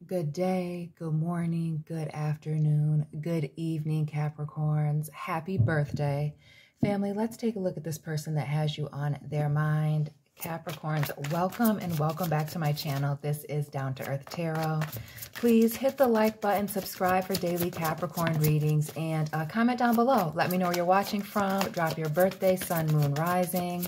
Good day, good morning, good afternoon, good evening, Capricorns. Happy birthday. Family, let's take a look at this person that has you on their mind. Capricorns, welcome and welcome back to my channel. This is Down to Earth Tarot. Please hit the like button, subscribe for daily Capricorn readings, and comment down below. Let me know where you're watching from. Drop your birthday, sun, moon, rising.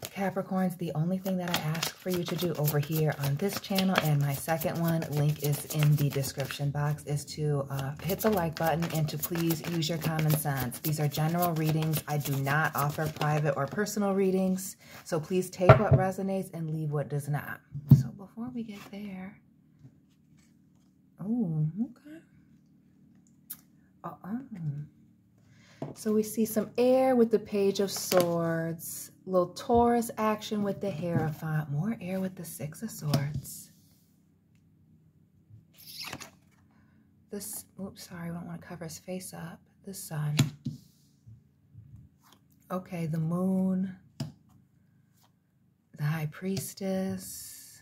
Capricorns, the only thing that I ask for you to do over here on this channel and my second one, link is in the description box, is to hit the like button and to please use your common sense. These are general readings. I do not offer private or personal readings, so please take what resonates and leave what does not. So before we get there, oh, okay. So we see some air with the Page of Swords. Little Taurus action with the Hierophant. More air with the Six of Swords. This, oops, sorry, I don't want to cover his face up. The Sun. Okay, the Moon. The High Priestess.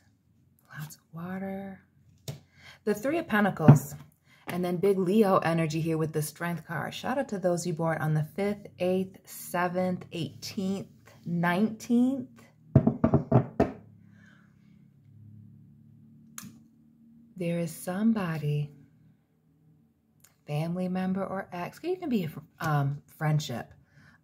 Lots of water. The Three of Pentacles. And then big Leo energy here with the Strength card. Shout out to those you born on the 5th, 8th, 7th, 18th, 19th. There is somebody, family member or ex, could even be a friendship,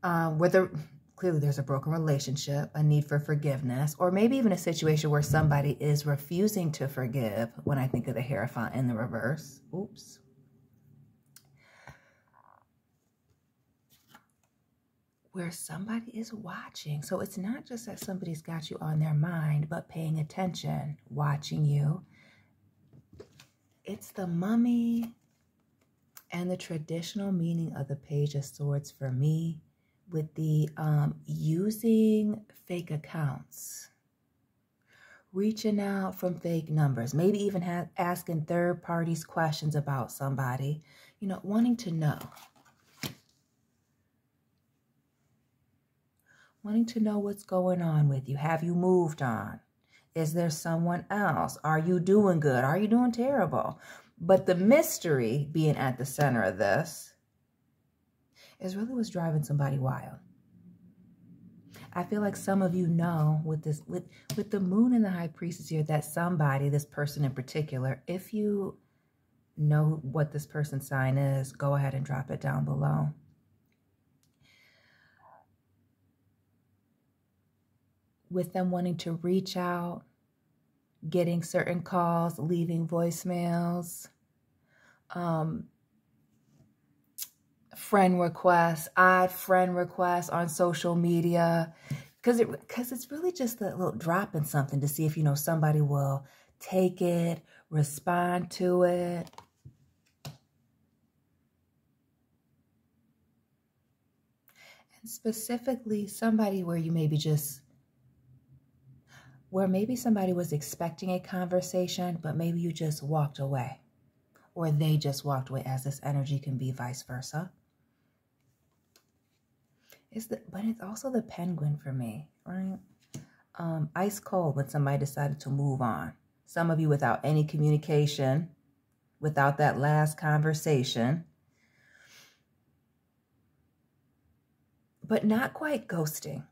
where clearly there's a broken relationship, a need for forgiveness, or maybe even a situation where somebody is refusing to forgive when I think of the Hierophant in the reverse. Oops. Where somebody is watching. So it's not just that somebody's got you on their mind, but paying attention, watching you. It's the Mummy and the traditional meaning of the Page of Swords for me with the using fake accounts, reaching out from fake numbers, maybe even asking third parties questions about somebody, you know, wanting to know. Wanting to know what's going on with you. Have you moved on? Is there someone else? Are you doing good? Are you doing terrible? But the mystery being at the center of this is really what's driving somebody wild. I feel like some of you know with this, with the Moon and the High Priestess here, that somebody, this person in particular, if you know what this person's sign is, go ahead and drop it down below. With them wanting to reach out, getting certain calls, leaving voicemails, friend requests, odd friend requests on social media, because it's really just a little drop in something to see if, you know, somebody will take it, respond to it. And specifically somebody where you maybe just, where maybe somebody was expecting a conversation, but maybe you just walked away, or they just walked away, as this energy can be vice versa. But it's also the Penguin for me, right? Ice cold when somebody decided to move on. Some of you without any communication, without that last conversation, but not quite ghosting.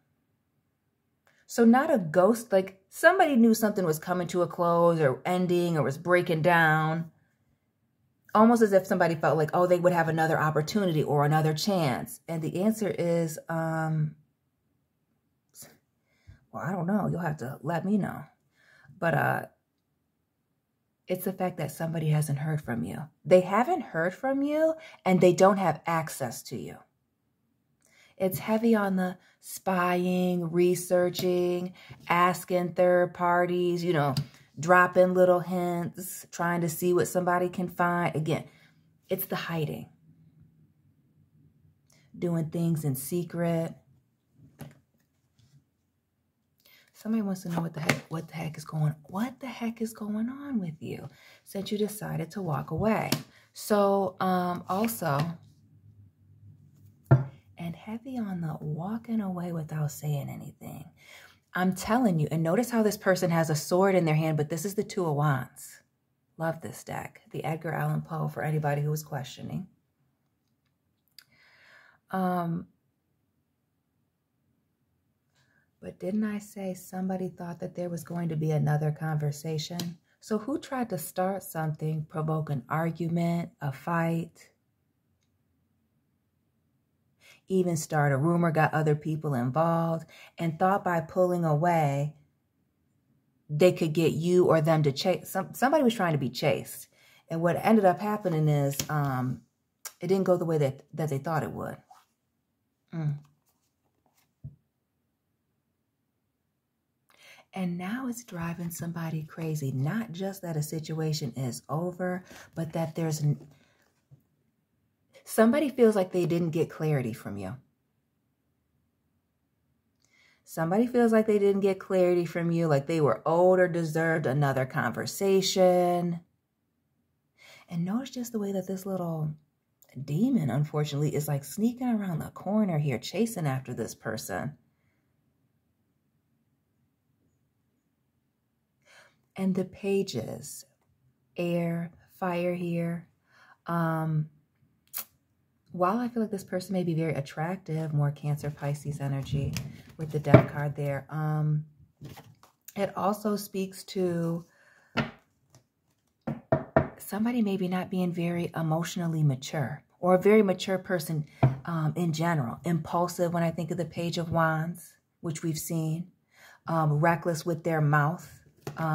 So not a ghost, like somebody knew something was coming to a close or ending or was breaking down. Almost as if somebody felt like, oh, they would have another opportunity or another chance. And the answer is, well, I don't know. You'll have to let me know. But it's the fact that somebody hasn't heard from you. They haven't heard from you and they don't have access to you. It's heavy on the spying, researching, asking third parties, you know, dropping little hints, trying to see what somebody can find. Again, it's the hiding. Doing things in secret. Somebody wants to know what the heck is going on with you since you decided to walk away. So, also, and heavy on the walking away without saying anything. I'm telling you, and notice how this person has a sword in their hand, but this is the Two of Wands. Love this deck. The Edgar Allan Poe for anybody who was questioning. But didn't I say somebody thought that there was going to be another conversation? So who tried to start something, provoke an argument, a fight, even start a rumor, got other people involved, and thought by pulling away, they could get you or them to chase. Somebody was trying to be chased. And what ended up happening is it didn't go the way that they thought it would. And now it's driving somebody crazy. Not just that a situation is over, but that there's... Somebody feels like they didn't get clarity from you. Somebody feels like they didn't get clarity from you, like they were owed or deserved another conversation. And notice just the way that this little demon, unfortunately, is like sneaking around the corner here, chasing after this person. And the pages, air, fire here. While I feel like this person may be very attractive, more Cancer, Pisces energy with the Death card there, it also speaks to somebody maybe not being very emotionally mature, or a very mature person in general. Impulsive when I think of the Page of Wands, which we've seen. Reckless with their mouth,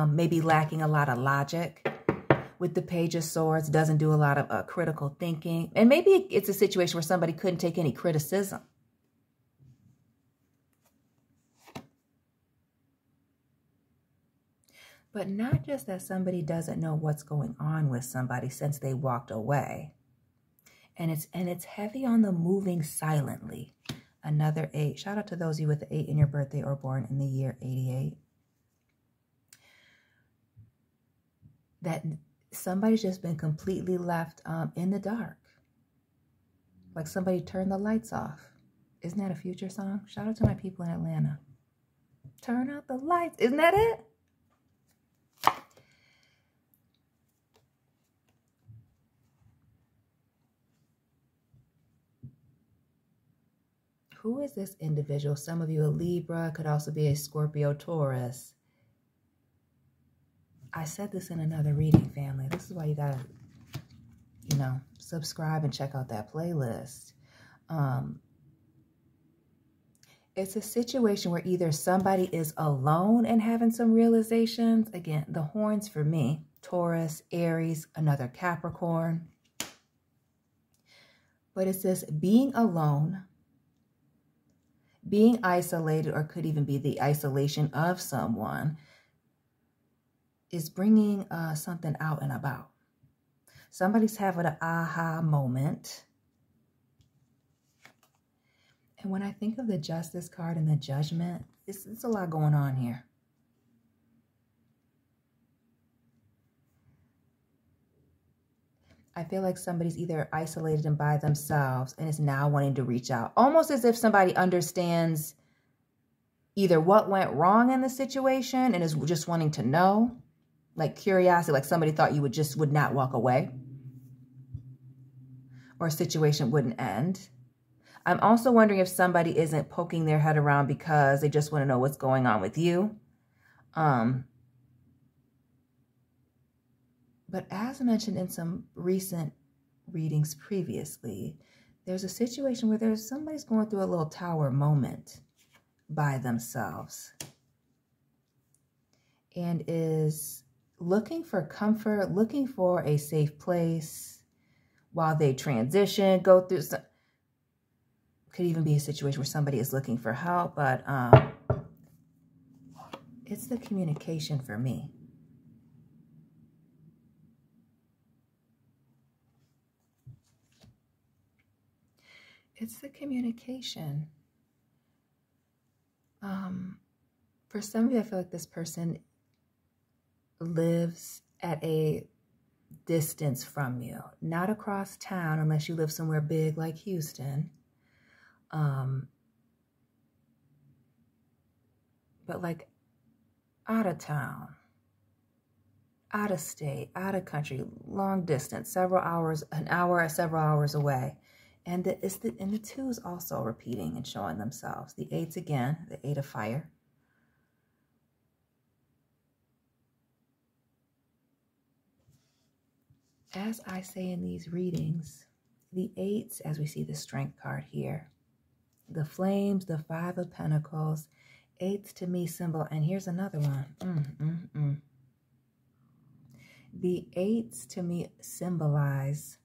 maybe lacking a lot of logic. With the Page of Swords, doesn't do a lot of critical thinking. And maybe it's a situation where somebody couldn't take any criticism. But not just that somebody doesn't know what's going on with somebody since they walked away. And it's heavy on the moving silently. Another 8. Shout out to those of you with the 8 in your birthday or born in the year 88. That somebody's just been completely left in the dark. Like somebody turned the lights off. Isn't that a Future song? Shout out to my people in Atlanta. Turn out the lights. Isn't that it? Who is this individual? Some of you a Libra, could also be a Scorpio, Taurus. I said this in another reading, family. This is why you gotta, subscribe and check out that playlist. It's a situation where either somebody is alone and having some realizations. Again, the horns for me, Taurus, Aries, another Capricorn. But it's this being alone, being isolated, or could even be the isolation of someone, is bringing something out and about. Somebody's having an aha moment. And when I think of the Justice card and the Judgment, it's a lot going on here. I feel like somebody's either isolated and by themselves and is now wanting to reach out. Almost as if somebody understands either what went wrong in the situation and is just wanting to know. Like curiosity, like somebody thought you would not walk away. Or a situation wouldn't end. I'm also wondering if somebody isn't poking their head around because they just want to know what's going on with you. But as mentioned in some recent readings previously, there's a situation where somebody's going through a little tower moment by themselves. And is looking for comfort, looking for a safe place while they transition, go through some... Could even be a situation where somebody is looking for help, but it's the communication for me. It's the communication. For some of you, I feel like this person lives at a distance from you, not across town unless you live somewhere big like Houston. but like out of town, out of state, out of country, long distance, several hours, an hour, several hours away. And the twos also repeating and showing themselves. The eights again, the eight of fire. As I say in these readings, the eights, as we see the strength card here, the flames, the five of pentacles, eights to me symbol, and here's another one. The eights to me symbolize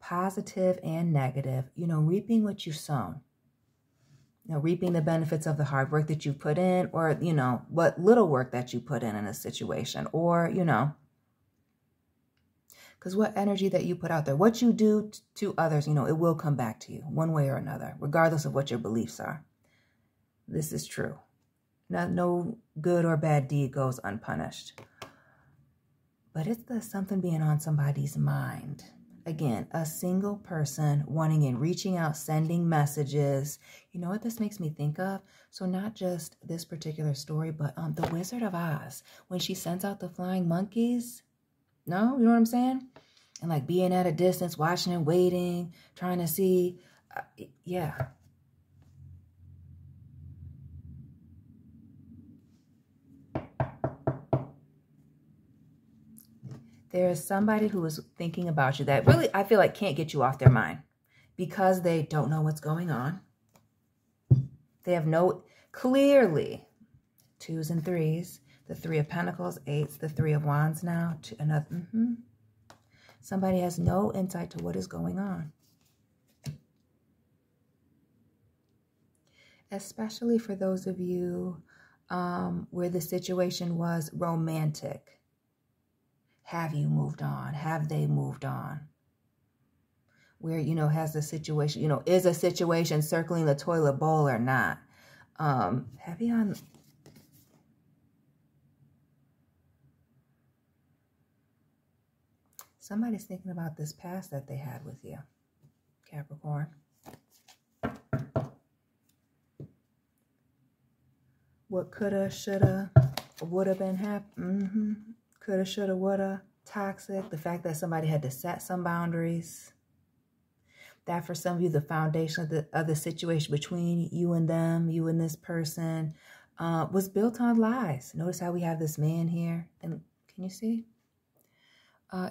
positive and negative, reaping what you've sown. Reaping the benefits of the hard work that you put in, or, what little work that you put in a situation, or, because what energy that you put out there, what you do to others, it will come back to you one way or another, regardless of what your beliefs are. This is true. No good or bad deed goes unpunished. But it's the something being on somebody's mind. Again, a single person wanting and reaching out, sending messages. You know what this makes me think of? So not just this particular story, but the Wizard of Oz. When she sends out the flying monkeys. No? You know what I'm saying? And like being at a distance, watching and waiting, trying to see. Yeah. There is somebody who is thinking about you that really, I feel like, can't get you off their mind because they don't know what's going on. They have clearly, twos and threes, the three of pentacles, eights, the three of wands now, another. Somebody has no insight to what is going on. Especially for those of you where the situation was romantic. Have you moved on? Have they moved on? Where, has the situation, is a situation circling the toilet bowl or not? Heavy on... Somebody's thinking about this past that they had with you, Capricorn. What coulda, shoulda, woulda been happening. Coulda, shoulda, woulda. Toxic. The fact that somebody had to set some boundaries. That for some of you, the foundation of the situation between you and them, you and this person, was built on lies. Notice how we have this man here. And can you see?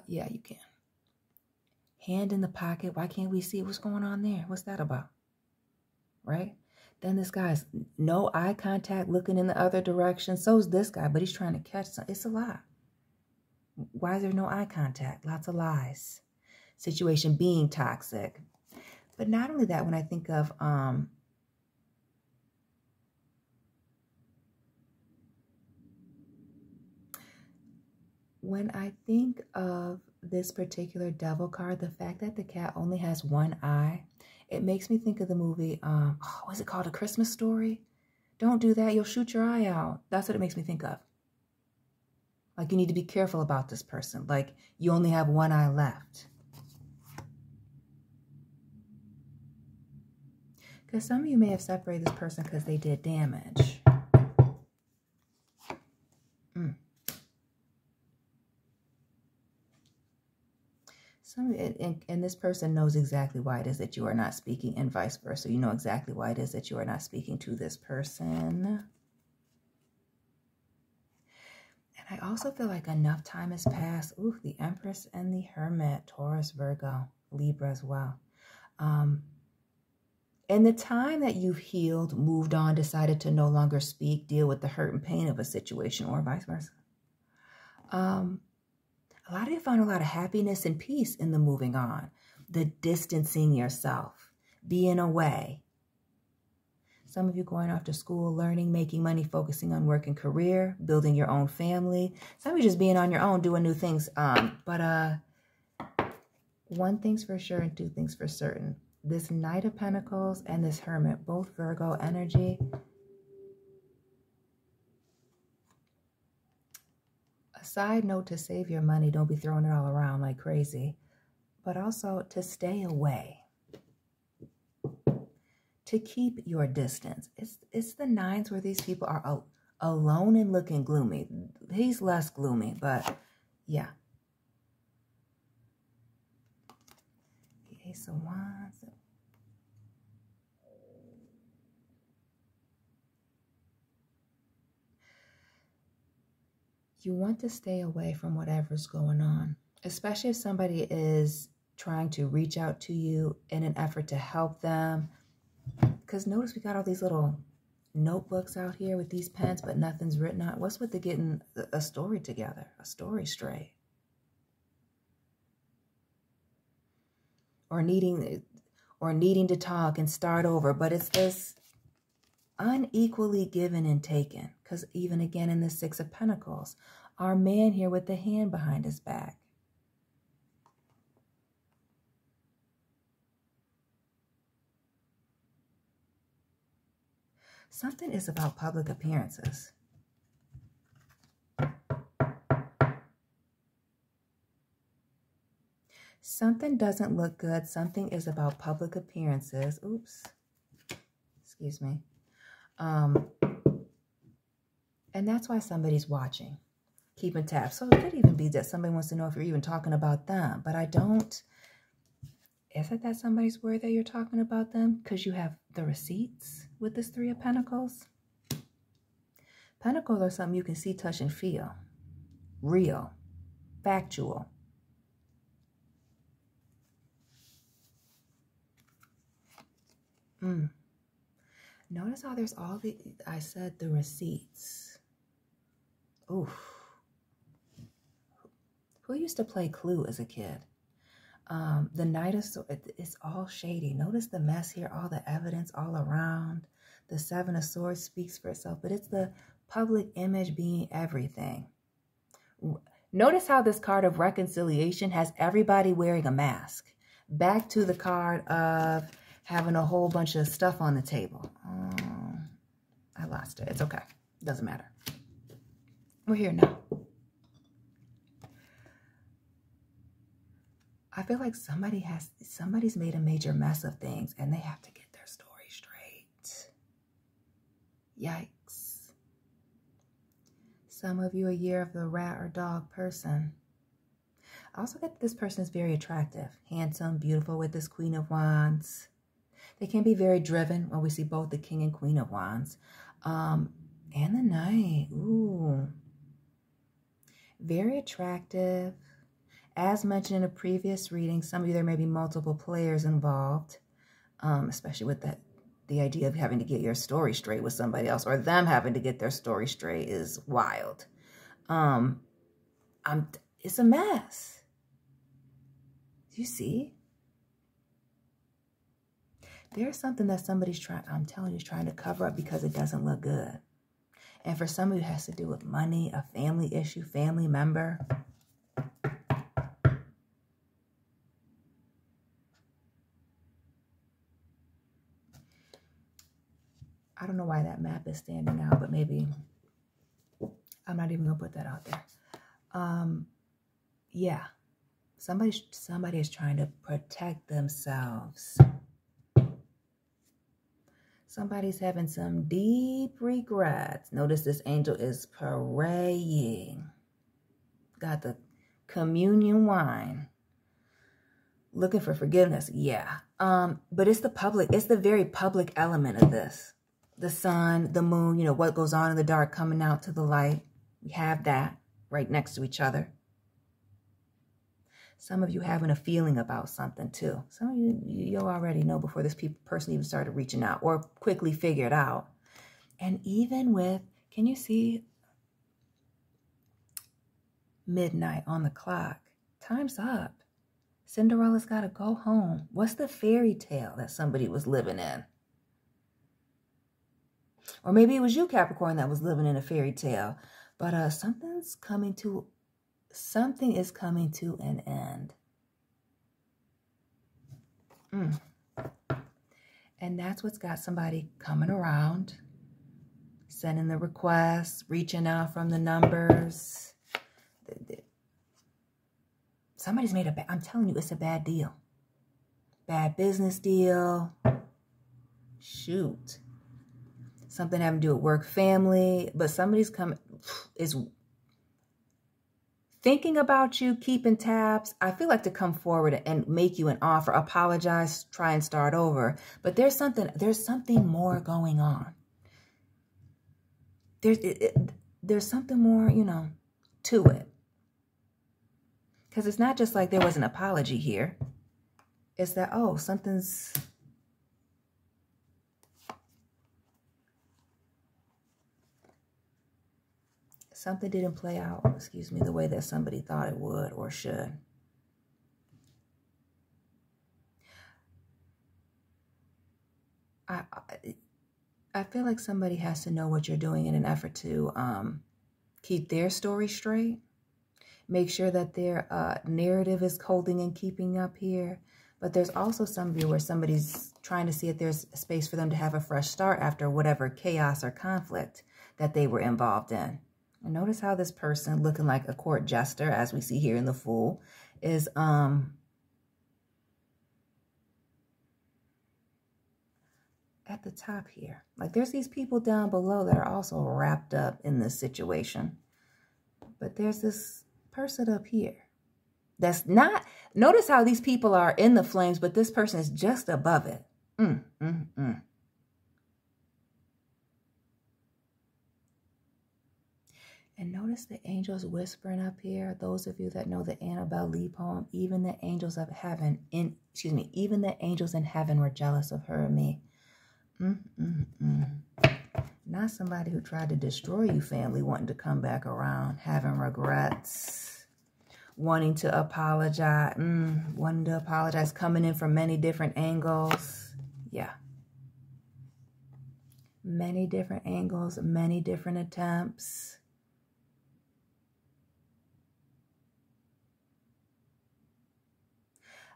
Yeah, you can. Hand in the pocket. Why can't we see what's going on there? What's that about? Right? Then this guy's no eye contact, looking in the other direction. So's this guy, but he's trying to catch something. It's a lie. Why is there no eye contact? Lots of lies. Situation being toxic. But not only that, when I think of this particular devil card, the fact that the cat only has one eye, it makes me think of the movie, what's it called? A Christmas Story? Don't do that. You'll shoot your eye out. That's what it makes me think of. Like you need to be careful about this person. Like you only have one eye left. Because some of you may have separated this person because they did damage. And this person knows exactly why it is that you are not speaking, and vice versa. You know exactly why it is that you are not speaking to this person. And I also feel like enough time has passed. Ooh, the Empress and the Hermit, Taurus, Virgo, Libra as well. And the time that you've healed, moved on, decided to no longer speak, deal with the hurt and pain of a situation, or vice versa. A lot of you found a lot of happiness and peace in the moving on, the distancing yourself, being away. Some of you going off to school, learning, making money, focusing on work and career, building your own family. Some of you just being on your own, doing new things. But one thing's for sure and two things for certain. This Knight of Pentacles and this Hermit, both Virgo energy. A side note to save your money, don't be throwing it all around like crazy. But also to stay away. to keep your distance. It's the nines where these people are alone and looking gloomy. He's less gloomy, but yeah. The Ace of Wands. You want to stay away from whatever's going on, especially if somebody is trying to reach out to you in an effort to help them. Because notice we got all these little notebooks out here with these pens, but nothing's written on. What's with the getting a story together, a story straight? Or needing to talk and start over, but it's this unequally given and taken. Because even again in the Six of Pentacles, our man here with the hand behind his back. Something is about public appearances. Something doesn't look good. Something is about public appearances. Oops. Excuse me. And that's why somebody's watching, keeping tabs. So it could even be that somebody wants to know if you're even talking about them. But I don't. Is it that somebody's worried that you're talking about them? Because you have the receipts with this Three of Pentacles. Pentacles are something you can see, touch, and feel. Real. Factual. Notice how there's all the, I said the receipts. Oof. Who used to play Clue as a kid? The Knight of Swords, it's all shady. Notice the mess here, all the evidence all around. The Seven of Swords speaks for itself, but it's the public image being everything. Notice how this card of reconciliation has everybody wearing a mask. Back to the card of having a whole bunch of stuff on the table. I lost it. It's okay. Doesn't matter. We're here now. I feel like somebody's made a major mess of things and they have to get their story straight. Yikes. Some of you a year of the rat or dog person. I also get that this person is very attractive, handsome, beautiful with this Queen of Wands. They can be very driven when we see both the King and Queen of Wands. And the Knight. Ooh. Very attractive. As mentioned in a previous reading, some of you, there may be multiple players involved, especially with the idea of having to get your story straight with somebody else, or them having to get their story straight is wild. It's a mess. Do you see? There's something that somebody's trying, I'm telling you, is trying to cover up because it doesn't look good. And for some of you, it has to do with money, a family issue, family member. I don't know why that map is standing out, but maybe I'm not even going to put that out there. Yeah, somebody is trying to protect themselves. Somebody's having some deep regrets. Notice this angel is praying. Got the communion wine. Looking for forgiveness. Yeah. But it's the very public element of this. The sun, the moon, you know, what goes on in the dark coming out to the light. We have that right next to each other. Some of you having a feeling about something too. Some of you already know before this person even started reaching out or quickly figured out. And even with, can you see midnight on the clock? Time's up. Cinderella's got to go home. What's the fairy tale that somebody was living in? Or maybe it was you, Capricorn, that was living in a fairy tale. But something is coming to an end. And that's what's got somebody coming around, sending the requests, reaching out from the numbers. Somebody's made I'm telling you, it's a bad deal. Bad business deal. Shoot. Something having to do with work, family, but somebody's is thinking about you, keeping tabs. I feel like to come forward and make you an offer, apologize, try and start over. But there's something more going on. There's something more, you know, to it. Because it's not just like there was an apology here. It's that, oh, something didn't play out, excuse me, the way that somebody thought it would or should. I feel like somebody has to know what you're doing in an effort to keep their story straight. Make sure that their narrative is holding and keeping up here. But there's also somebody where somebody's trying to see if there's space for them to have a fresh start after whatever chaos or conflict that they were involved in. And notice how this person, looking like a court jester, as we see here in the Fool, is at the top here. Like there's these people down below that are also wrapped up in this situation. But there's this person up here that's not, notice how these people are in the flames, but this person is just above it. And notice the angels whispering up here. Those of you that know the Annabelle Lee poem, even the angels of heaven, even the angels in heaven were jealous of her and me. Not somebody who tried to destroy you, family, wanting to come back around, having regrets, wanting to apologize, coming in from many different angles. Yeah. Many different angles, many different attempts.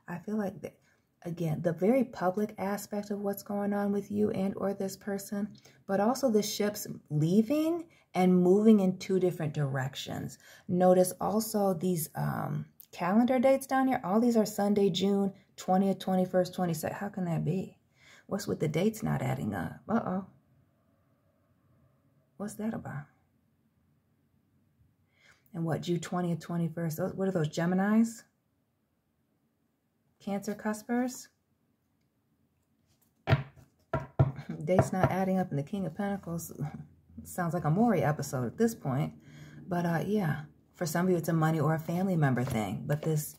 I feel like that. Again, the very public aspect of what's going on with you and or this person, but also the ships leaving and moving in two different directions. Notice also these calendar dates down here. All these are Sunday, June 20th, 21st, 22nd. How can that be? What's with the dates not adding up? Uh-oh. What's that about? And what, June 20th, 21st? What are those, Geminis? Cancer cuspers. Dates not adding up in the King of Pentacles. Sounds like a Maury episode at this point. But yeah, for some of you it's a money or a family member thing. But this,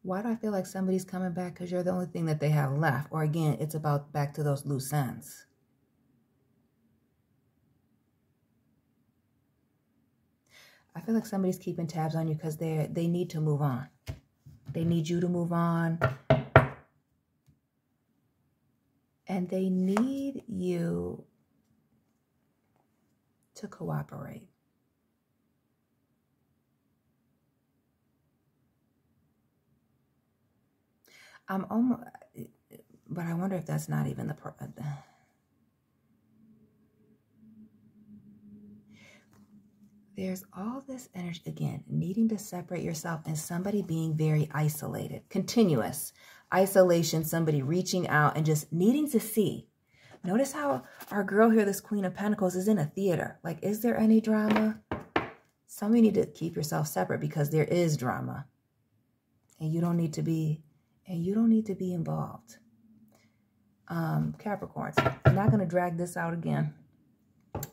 why do I feel like somebody's coming back because you're the only thing that they have left? Or again, it's about back to those loose ends. I feel like somebody's keeping tabs on you because they need to move on. They need you to move on. And they need you to cooperate. I'm almost, but I wonder if that's not even the there's all this energy, again, needing to separate yourself and somebody being very isolated, continuous isolation, somebody reaching out and just needing to see. Notice how our girl here, this Queen of Pentacles, is in a theater. Like, is there any drama? Some of you need to keep yourself separate because there is drama. And you don't need to be, involved. Capricorns, I'm not going to drag this out again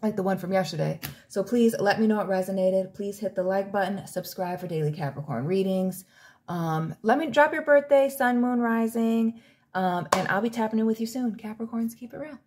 like the one from yesterday. So please let me know it resonated. Please hit the like button, subscribe for daily Capricorn readings. Let me drop your birthday, sun, moon, rising, and I'll be tapping in with you soon. Capricorns, keep it real.